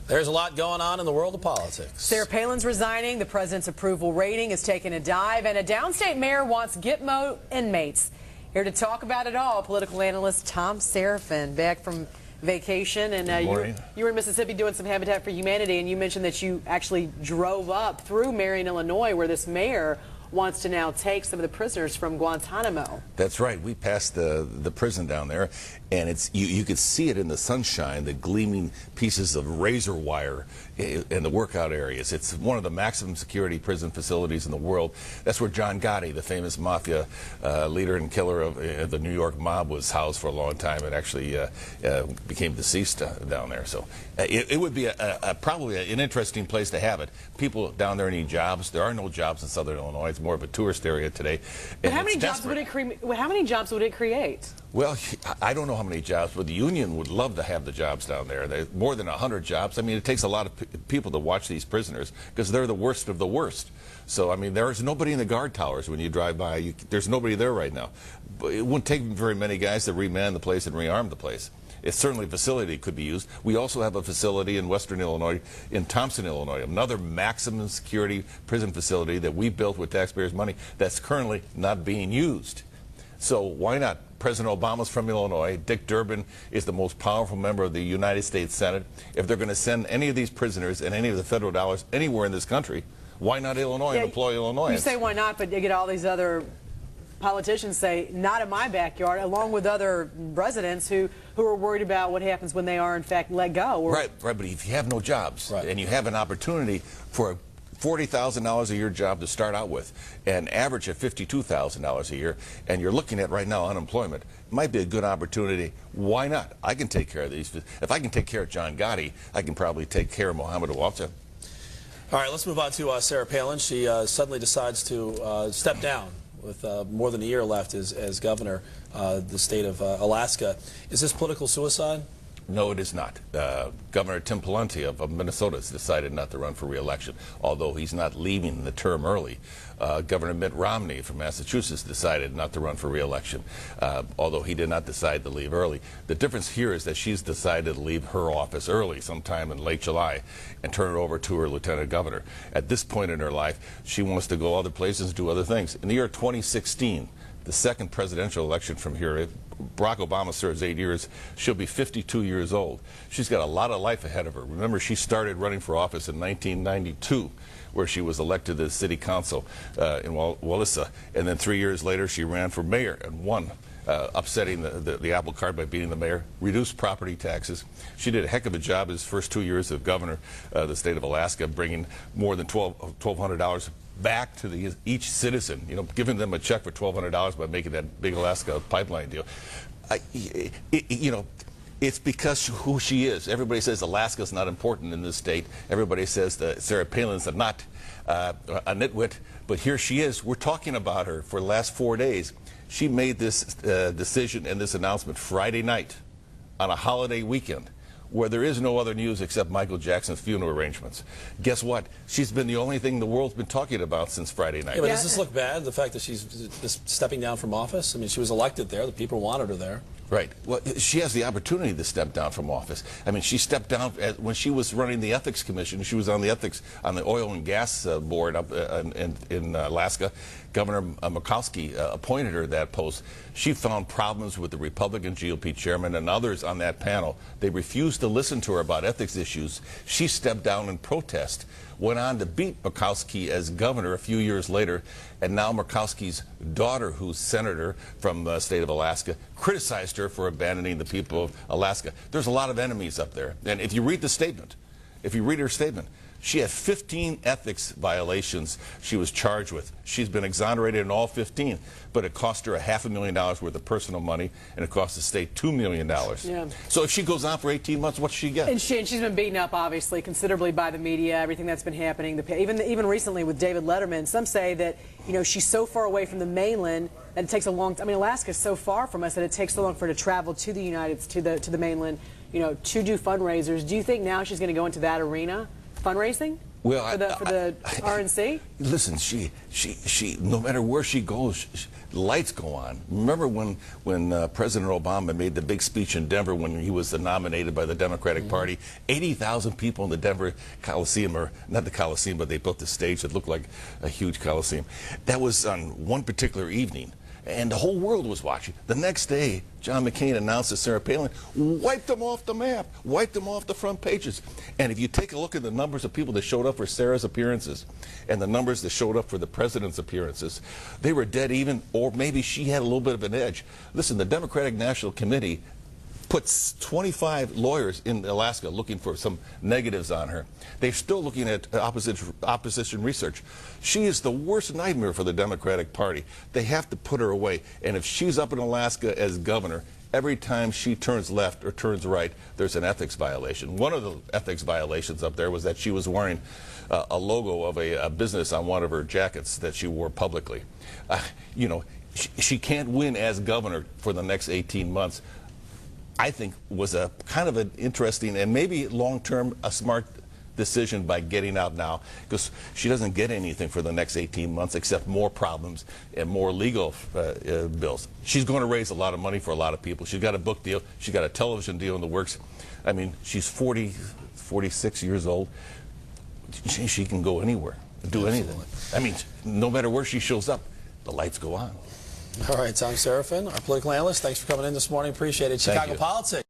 There's a lot going on in the world of politics. Sarah Palin's resigning, the president's approval rating is taking a dive, and a downstate mayor wants Gitmo inmates. Here to talk about it all, political analyst Thom Serafin, back from vacation. And you were in Mississippi doing some Habitat for Humanity, and you mentioned that you actually drove up through Marion, Illinois, where this mayor wants to now take some of the prisoners from Guantanamo. That's right. We passed the prison down there, and it's you could see it in the sunshine, the gleaming pieces of razor wire in the workout areas. It's one of the maximum security prison facilities in the world. That's where John Gotti, the famous mafia leader and killer of the New York mob, was housed for a long time, and actually became deceased down there. So it would be probably an interesting place to have it. People down there need jobs. There are no jobs in Southern Illinois. It's more of a tourist area today. But how many jobs would it create? Well, I don't know how many jobs, but the union would love to have the jobs down there. There's more than 100 jobs. I mean, it takes a lot of people to watch these prisoners because they're the worst of the worst. So, I mean, there's nobody in the guard towers when you drive by. There's nobody there right now. But it wouldn't take very many guys to reman the place and rearm the place. It's certainly a facility that could be used. We also have a facility in western Illinois, in Thompson, Illinois, another maximum security prison facility that we built with taxpayers' money that's currently not being used. So why not? President Obama's from Illinois. Dick Durbin is the most powerful member of the United States Senate. If they're going to send any of these prisoners and any of the federal dollars anywhere in this country, why not Illinois and employ Illinoisans? You say why not, but you get all these other politicians say, not in my backyard, along with other residents who are worried about what happens when they are, in fact, let go. Right, but if you have no jobs and you have an opportunity for a $40,000 a year job to start out with and average at $52,000 a year, and you're looking at right now unemployment, it might be a good opportunity. Why not? I can take care of these. If I can take care of John Gotti, I can probably take care of Mohammed Awafza. All right, let's move on to Sarah Palin. She suddenly decides to step down with more than a year left as governor of the state of Alaska. Is this political suicide? No, it is not. Governor Tim Pawlenty of Minnesota has decided not to run for re-election, although he's not leaving the term early. Governor Mitt Romney from Massachusetts decided not to run for re-election, although he did not decide to leave early. The difference here is that she's decided to leave her office early, sometime in late July, and turn it over to her lieutenant governor. At this point in her life, she wants to go other places and do other things. In the year 2016, the second presidential election from here, Barack Obama serves 8 years. She'll be 52 years old. She's got a lot of life ahead of her. Remember, she started running for office in 1992, where she was elected to the city council in Wallissa. And then 3 years later, she ran for mayor and won, upsetting the apple cart by beating the mayor, reduced property taxes. She did a heck of a job his first 2 years of governor of the state of Alaska, bringing more than $1,200 back to each citizen, giving them a check for $1,200 by making that big Alaska pipeline deal. It's because who she is. Everybody says Alaska's not important in this state. Everybody says that Sarah Palin's not a nitwit, but here she is. We're talking about her for the last 4 days. She made this decision and this announcement Friday night on a holiday weekend, where there is no other news except Michael Jackson's funeral arrangements. Guess what? She's been the only thing the world's been talking about since Friday night. Yeah, but does this look bad, the fact that she's just stepping down from office? I mean, she was elected there. The people wanted her there. Right. Well, she has the opportunity to step down from office. I mean, she stepped down when she was running the Ethics Commission. She was on the Oil and Gas Board up in Alaska. Governor Murkowski appointed her that post. She found problems with the Republican GOP chairman and others on that panel. They refused to listen to her about ethics issues. She stepped down in protest, went on to beat Murkowski as governor a few years later, and now Murkowski's daughter, who's senator from the state of Alaska, criticized her for abandoning the people of Alaska. There's a lot of enemies up there. And if you read the statement, if you read her statement, she had 15 ethics violations she was charged with. She's been exonerated in all 15, but it cost her $500,000 worth of personal money, and it cost the state $2 million. Yeah. So if she goes on for 18 months, what does she get? And she's been beaten up, obviously, considerably by the media, everything that's been happening. Even recently with David Letterman, some say that she's so far away from the mainland that it takes a long time. I mean, Alaska's so far from us that it takes so long for her to travel to the mainland, to do fundraisers. Do you think now she's going to go into that arena? Fundraising? Well, for the RNC? Listen, she no matter where she goes, lights go on. Remember when President Obama made the big speech in Denver when he was nominated by the Democratic Party? 80,000 people in the Denver Coliseum, or not the Coliseum, but they built a stage that looked like a huge Coliseum. That was on one particular evening, and the whole world was watching. The next day, John McCain announced that Sarah Palin wiped them off the map, wiped them off the front pages. And if you take a look at the numbers of people that showed up for Sarah's appearances and the numbers that showed up for the president's appearances, they were dead even, or maybe she had a little bit of an edge. Listen, the Democratic National Committee puts 25 lawyers in Alaska looking for some negatives on her. They're still looking at opposition research. She is the worst nightmare for the Democratic Party. They have to put her away. And if she's up in Alaska as governor, every time she turns left or turns right, there's an ethics violation. One of the ethics violations up there was that she was wearing a logo of a business on one of her jackets that she wore publicly. You know, she can't win as governor for the next 18 months. I think was a kind of an interesting and maybe long-term a smart decision by getting out now, because she doesn't get anything for the next 18 months except more problems and more legal bills. She's going to raise a lot of money for a lot of people. She's got a book deal. She's got a television deal in the works. I mean, she's 46 years old. She can go anywhere, do anything. I mean, no matter where she shows up, the lights go on. All right, Thom Serafin, our political analyst, thanks for coming in this morning. Appreciate it. Chicago Politics.